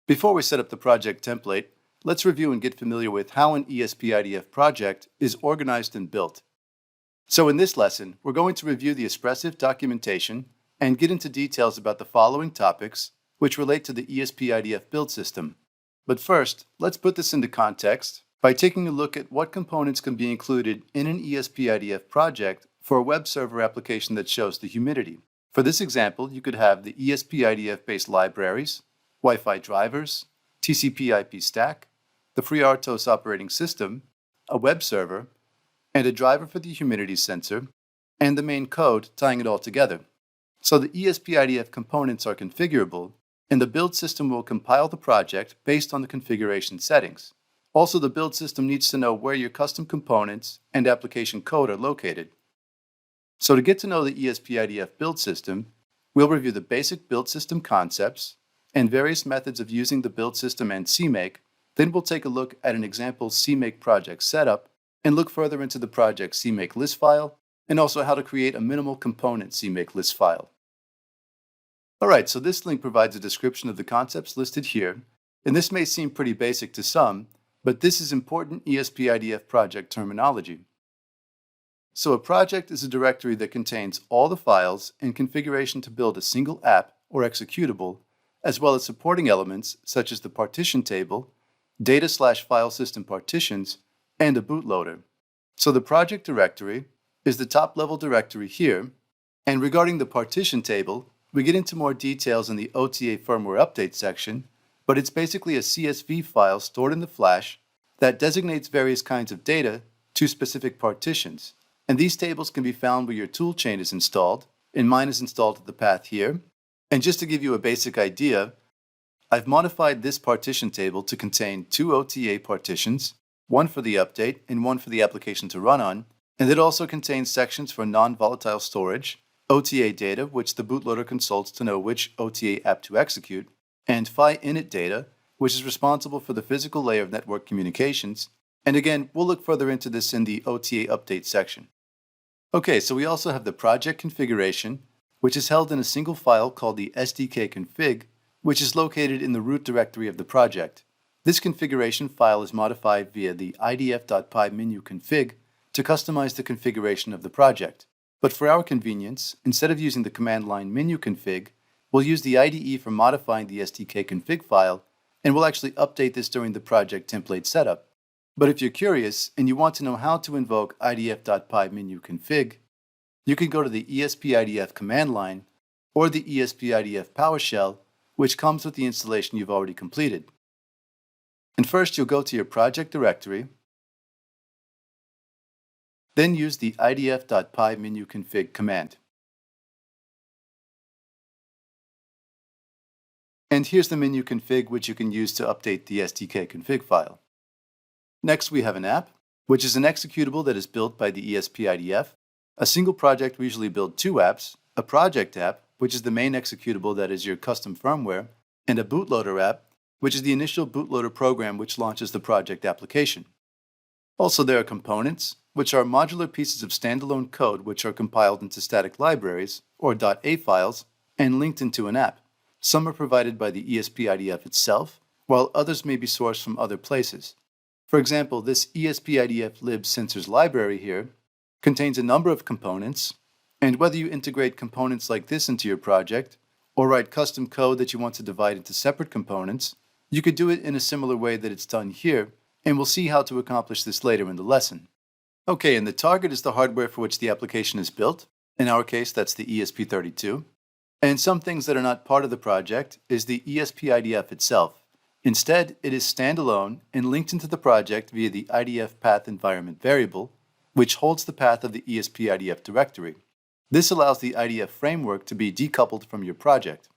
Before we set up the project template, let's review and get familiar with how an ESP-IDF project is organized and built. So in this lesson, we're going to review the expressive documentation and get into details about the following topics which relate to the ESP-IDF build system. But first, let's put this into context by taking a look at what components can be included in an ESP-IDF project for a web server application that shows the humidity. For this example, you could have the ESP-IDF-based libraries, Wi-Fi drivers, TCP/IP stack, the FreeRTOS operating system, a web server, and a driver for the humidity sensor, and the main code tying it all together. So the ESP-IDF components are configurable, and the build system will compile the project based on the configuration settings. Also, the build system needs to know where your custom components and application code are located. So to get to know the ESP-IDF build system, we'll review the basic build system concepts and various methods of using the build system and CMake. Then we'll take a look at an example CMake project setup and look further into the project CMake list file and also how to create a minimal component CMake list file. Alright, so this link provides a description of the concepts listed here, and this may seem pretty basic to some, but this is important ESP-IDF project terminology. So a project is a directory that contains all the files and configuration to build a single app or executable, as well as supporting elements such as the partition table, data/file system partitions, and a bootloader. So the project directory is the top-level directory here, and regarding the partition table, we get into more details in the OTA firmware update section, but it's basically a CSV file stored in the flash that designates various kinds of data to specific partitions. And these tables can be found where your toolchain is installed, and mine is installed at the path here. And just to give you a basic idea, I've modified this partition table to contain two OTA partitions, one for the update and one for the application to run on, and it also contains sections for non-volatile storage, OTA data, which the bootloader consults to know which OTA app to execute, and PHY-init data, which is responsible for the physical layer of network communications. And again, we'll look further into this in the OTA update section. Okay, so we also have the project configuration, which is held in a single file called the SDK config, which is located in the root directory of the project. This configuration file is modified via the idf.py menu config to customize the configuration of the project. But for our convenience, instead of using the command line menu config, we'll use the IDE for modifying the SDK config file, and we'll actually update this during the project template setup. But if you're curious and you want to know how to invoke idf.py menu config, you can go to the ESP-IDF command line or the ESP-IDF PowerShell, which comes with the installation you've already completed. And first you'll go to your project directory, then use the idf.py menu config command. And here's the menu config which you can use to update the SDK config file. Next we have an app, which is an executable that is built by the ESP-IDF. A single project will usually build two apps, a project app, which is the main executable that is your custom firmware, and a bootloader app, which is the initial bootloader program which launches the project application. Also, there are components, which are modular pieces of standalone code which are compiled into static libraries, or .a files, and linked into an app. Some are provided by the ESP-IDF itself, while others may be sourced from other places. For example, this ESP-IDF lib sensors library here contains a number of components, and whether you integrate components like this into your project, or write custom code that you want to divide into separate components, you could do it in a similar way that it's done here, and we'll see how to accomplish this later in the lesson. Okay, and the target is the hardware for which the application is built. In our case, that's the ESP32. And some things that are not part of the project is the ESP-IDF itself. Instead, it is standalone and linked into the project via the IDF path environment variable, which holds the path of the ESP-IDF directory. This allows the IDF framework to be decoupled from your project.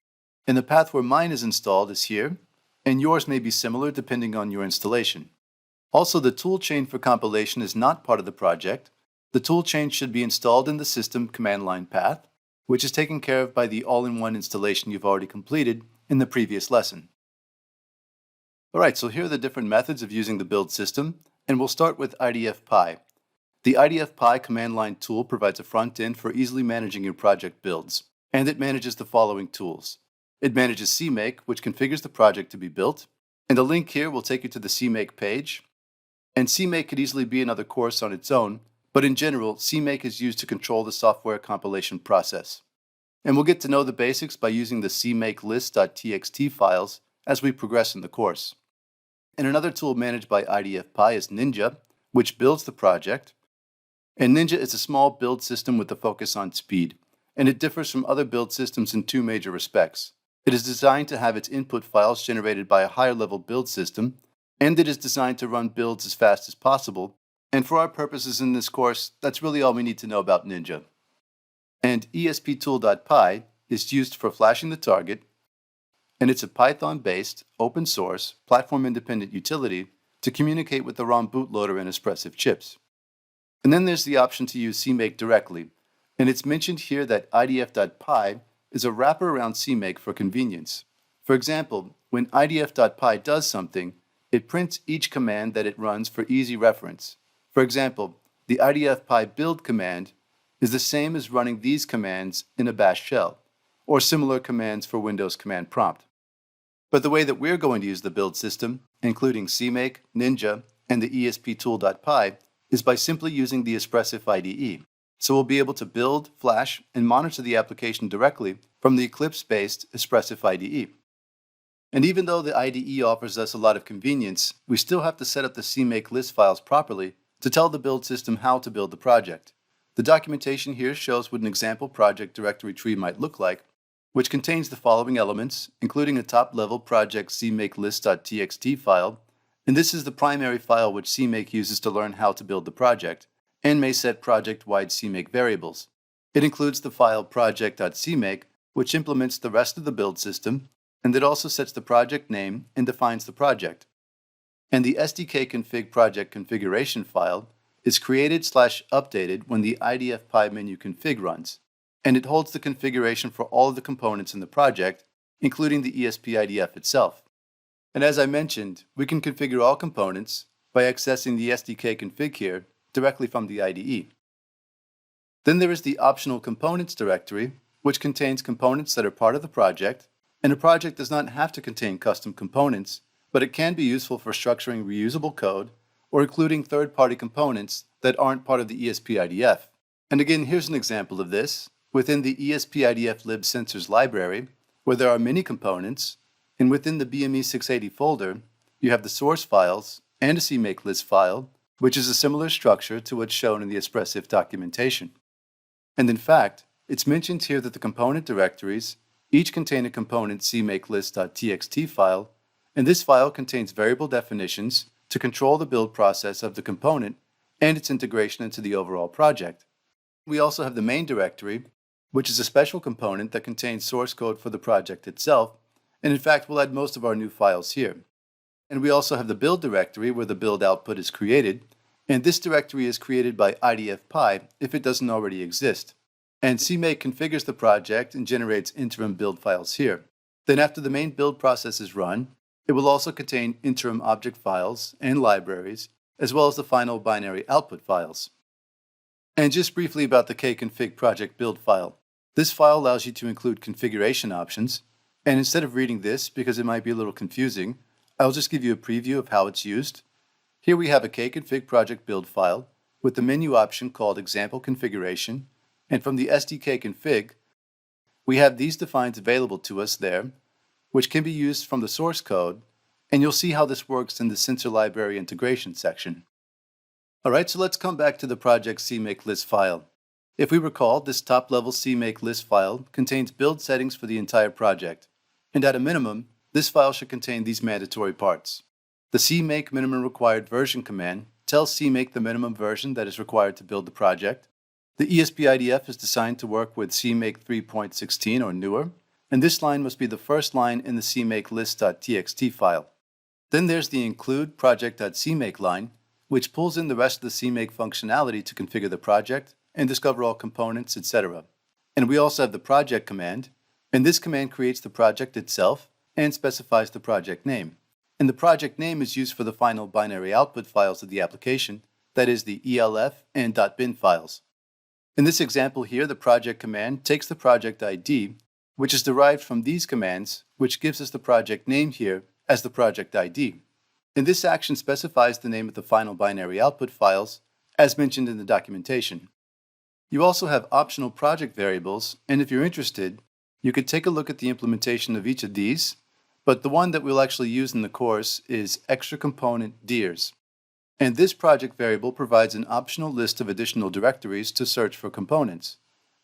And the path where mine is installed is here, and yours may be similar depending on your installation. Also, the toolchain for compilation is not part of the project. The toolchain should be installed in the system command line path, which is taken care of by the all-in-one installation you've already completed in the previous lesson. Alright, so here are the different methods of using the build system, and we'll start with IDF-PY. The IDF-PY command line tool provides a front end for easily managing your project builds, and it manages the following tools: It manages CMake, which configures the project to be built, and the link here will take you to the CMake page. And CMake could easily be another course on its own, but in general, CMake is used to control the software compilation process. And we'll get to know the basics by using the CMake list.txt files as we progress in the course. And another tool managed by IDF-PI is Ninja, which builds the project. And Ninja is a small build system with a focus on speed, and it differs from other build systems in two major respects. It is designed to have its input files generated by a higher level build system, and it is designed to run builds as fast as possible. And for our purposes in this course, that's really all we need to know about Ninja. And ESP-tool.py is used for flashing the target, and it's a Python-based, open-source, platform-independent utility to communicate with the ROM bootloader and Espressif chips. And then there's the option to use CMake directly, and it's mentioned here that IDF.py is a wrapper around CMake for convenience. For example, when IDF.py does something, it prints each command that it runs for easy reference. For example, the IDF.py build command is the same as running these commands in a bash shell, or similar commands for Windows command prompt. But the way that we're going to use the build system, including CMake, Ninja, and the ESP-tool.py, is by simply using the Espressif IDE. So we'll be able to build, flash, and monitor the application directly from the Eclipse-based Espressif IDE. And even though the IDE offers us a lot of convenience, we still have to set up the CMake list files properly to tell the build system how to build the project. The documentation here shows what an example project directory tree might look like, which contains the following elements, including a top-level project CMake list.txt file, and this is the primary file which CMake uses to learn how to build the project, and may set project-wide CMake variables. It includes the file project.cmake, which implements the rest of the build system, and it also sets the project name and defines the project. And the SDK config project configuration file is created/updated when the IDF-PI menu config runs, and it holds the configuration for all of the components in the project, including the ESP-IDF itself. And as I mentioned, we can configure all components by accessing the SDK config here directly from the IDE. Then there is the optional components directory, which contains components that are part of the project, and a project does not have to contain custom components, but it can be useful for structuring reusable code or including third-party components that aren't part of the ESP-IDF. And again, here's an example of this. Within the ESP-IDF libsensors library, where there are many components, and within the BME 680 folder, you have the source files and a CMake list file, which is a similar structure to what's shown in the Espressif documentation. And in fact, it's mentioned here that the component directories each contain a component CMake list.txt file, and this file contains variable definitions to control the build process of the component and its integration into the overall project. We also have the main directory, which is a special component that contains source code for the project itself, and in fact we'll add most of our new files here. And we also have the build directory where the build output is created, and this directory is created by IDF-PI if it doesn't already exist. And CMake configures the project and generates interim build files here. Then after the main build process is run, it will also contain interim object files and libraries, as well as the final binary output files. And just briefly about the kconfig project build file. This file allows you to include configuration options, and instead of reading this, because it might be a little confusing, I'll just give you a preview of how it's used. Here we have a kconfig project build file with the menu option called example configuration, and from the SDK config, we have these defines available to us there, which can be used from the source code, and you'll see how this works in the sensor library integration section. Alright, so let's come back to the project CMake list file. If we recall, this top-level CMake list file contains build settings for the entire project, and at a minimum, this file should contain these mandatory parts. The CMake minimum required version command tells CMake the minimum version that is required to build the project. The ESP-IDF is designed to work with CMake 3.16 or newer, and this line must be the first line in the CMake list.txt file. Then there's the include project.cmake line, which pulls in the rest of the CMake functionality to configure the project and discover all components, etc. And we also have the project command, and this command creates the project itself and specifies the project name. And the project name is used for the final binary output files of the application, that is the ELF and .bin files. In this example here, the project command takes the project ID which is derived from these commands, which gives us the project name here as the project ID. And this action specifies the name of the final binary output files, as mentioned in the documentation. You also have optional project variables, and if you're interested, you could take a look at the implementation of each of these, but the one that we'll actually use in the course is extra component dirs. And this project variable provides an optional list of additional directories to search for components.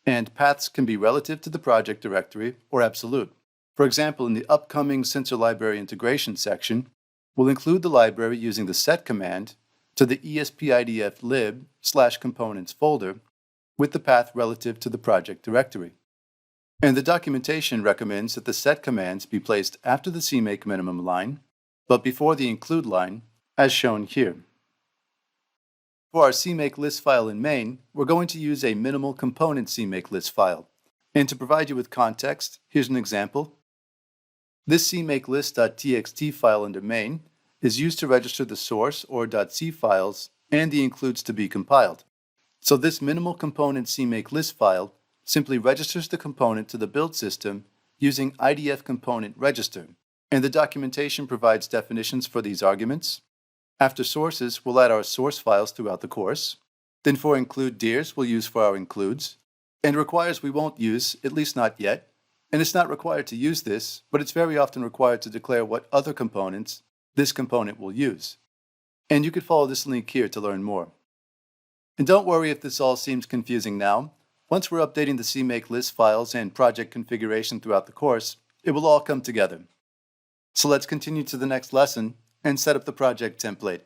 And paths can be relative to the project directory or absolute. For example, in the upcoming sensor library integration section, we'll include the library using the set command to the ESP-IDF lib/components folder with the path relative to the project directory. And the documentation recommends that the set commands be placed after the CMake minimum line, but before the include line, as shown here. For our CMake list file in main, we're going to use a minimal component CMake list file. And to provide you with context, here's an example. This CMake list.txt file under main is used to register the source or .c files and the includes to be compiled. So this minimal component CMake list file simply registers the component to the build system using IDF component register. And the documentation provides definitions for these arguments. After sources, we'll add our source files throughout the course. Then for include dirs, we'll use for our includes. And requires we won't use, at least not yet. And it's not required to use this, but it's very often required to declare what other components this component will use. And you could follow this link here to learn more. And don't worry if this all seems confusing now. Once we're updating the CMake list files and project configuration throughout the course, it will all come together. So let's continue to the next lesson and set up the project template.